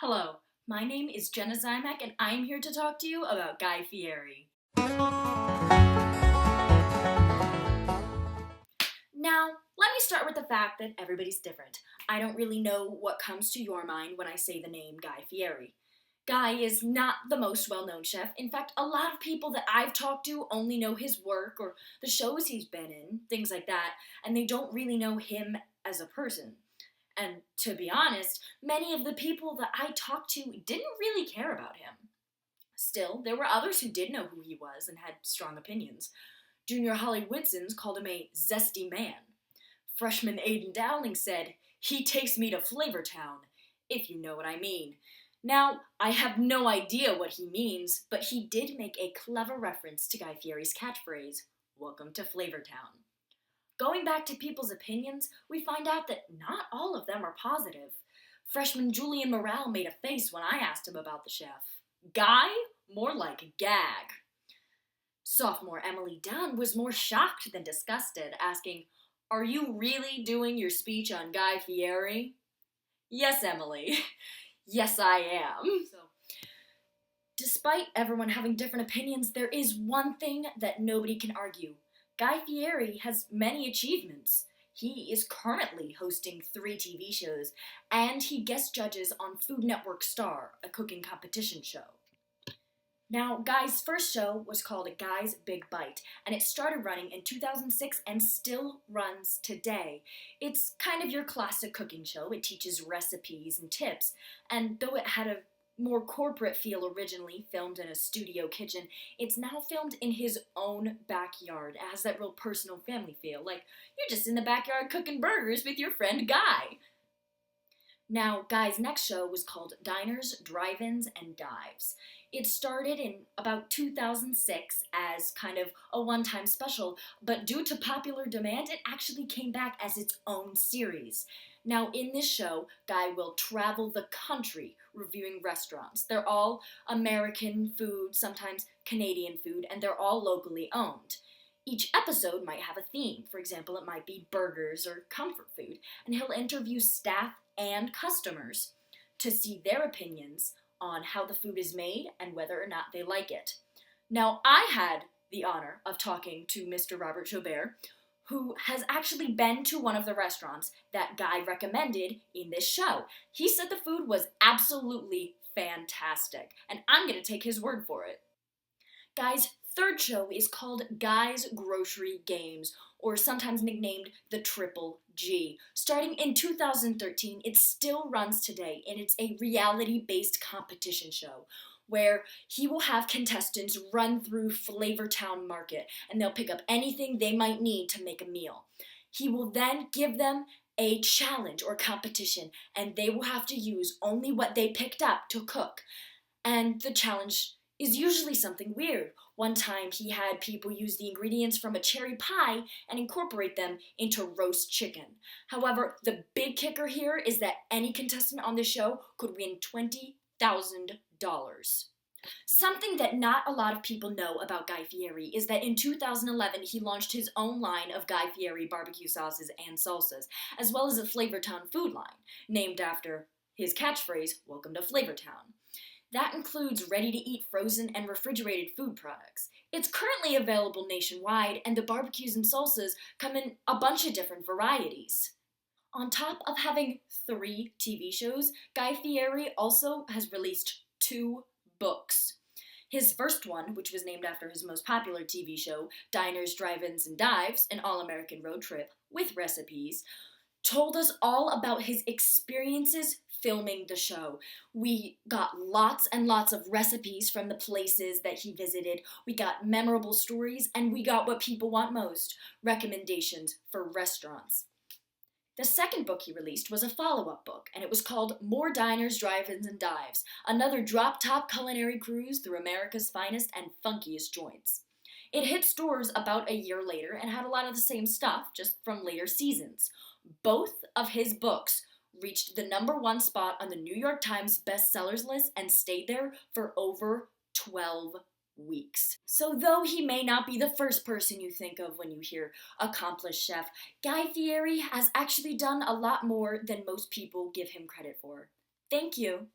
Hello, my name is Jenna Zymek and I'm here to talk to you about Guy Fieri. Now, let me start with the fact that everybody's different. I don't really know what comes to your mind when I say the name Guy Fieri. Guy is not the most well-known chef. In fact, a lot of people that I've talked to only know his work or the shows he's been in, things like that, and they don't really know him as a person. And to be honest, many of the people that I talked to didn't really care about him. Still, there were others who did know who he was and had strong opinions. Junior Holly Whitson's called him a zesty man. Freshman Aiden Dowling said, "He takes me to Flavortown," if you know what I mean. Now, I have no idea what he means, but he did make a clever reference to Guy Fieri's catchphrase, "Welcome to Flavortown." Going back to people's opinions, we find out that not all of them are positive. Freshman Julian Morrell made a face when I asked him about the chef. Guy? More like gag. Sophomore Emily Dunn was more shocked than disgusted, asking, "Are you really doing your speech on Guy Fieri?" Yes, Emily. Yes, I am. Despite everyone having different opinions, there is one thing that nobody can argue. Guy Fieri has many achievements. He is currently hosting 3 TV shows, and he guest judges on Food Network Star, a cooking competition show. Now, Guy's first show was called Guy's Big Bite, and it started running in 2006 and still runs today. It's kind of your classic cooking show. It teaches recipes and tips, and though it had a more corporate feel originally, filmed in a studio kitchen, it's now filmed in his own backyard. It has that real personal family feel, like you're just in the backyard cooking burgers with your friend Guy. Now, Guy's next show was called Diners, Drive-Ins, and Dives. It started in about 2006 as kind of a one-time special, but due to popular demand, it actually came back as its own series. Now, in this show, Guy will travel the country reviewing restaurants. They're all American food, sometimes Canadian food, and they're all locally owned. Each episode might have a theme. For example, it might be burgers or comfort food, and he'll interview staff and customers to see their opinions on how the food is made and whether or not they like it. Now, I had the honor of talking to Mr. Robert Joubert, who has actually been to one of the restaurants that Guy recommended in this show. He said the food was absolutely fantastic, and I'm going to take his word for it. Guy's third show is called Guy's Grocery Games, or sometimes nicknamed the Triple G. Starting in 2013, it still runs today, and it's a reality-based competition show where he will have contestants run through Flavortown Market, and they'll pick up anything they might need to make a meal. He will then give them a challenge or competition, and they will have to use only what they picked up to cook. And the challenge is usually something weird. One time he had people use the ingredients from a cherry pie and incorporate them into roast chicken. However, the big kicker here is that any contestant on the show could win $20,000. Something that not a lot of people know about Guy Fieri is that in 2011 he launched his own line of Guy Fieri barbecue sauces and salsas, as well as a Flavortown food line, named after his catchphrase, "Welcome to Flavortown." That includes ready-to-eat frozen and refrigerated food products. It's currently available nationwide, and the barbecues and salsas come in a bunch of different varieties. On top of having 3 TV shows, Guy Fieri also has released 2 books. His first one, which was named after his most popular TV show, Diners, Drive-Ins, and Dives, an all-American road trip with recipes, told us all about his experiences filming the show. We got lots and lots of recipes from the places that he visited. We got memorable stories, and we got what people want most, recommendations for restaurants. The second book he released was a follow-up book, and it was called More Diners, Drive-Ins, and Dives, another drop-top culinary cruise through America's finest and funkiest joints. It hit stores about a year later and had a lot of the same stuff, just from later seasons. Both of his books reached the #1 spot on the New York Times bestsellers list and stayed there for over 12 weeks. So though he may not be the first person you think of when you hear accomplished chef, Guy Fieri has actually done a lot more than most people give him credit for. Thank you.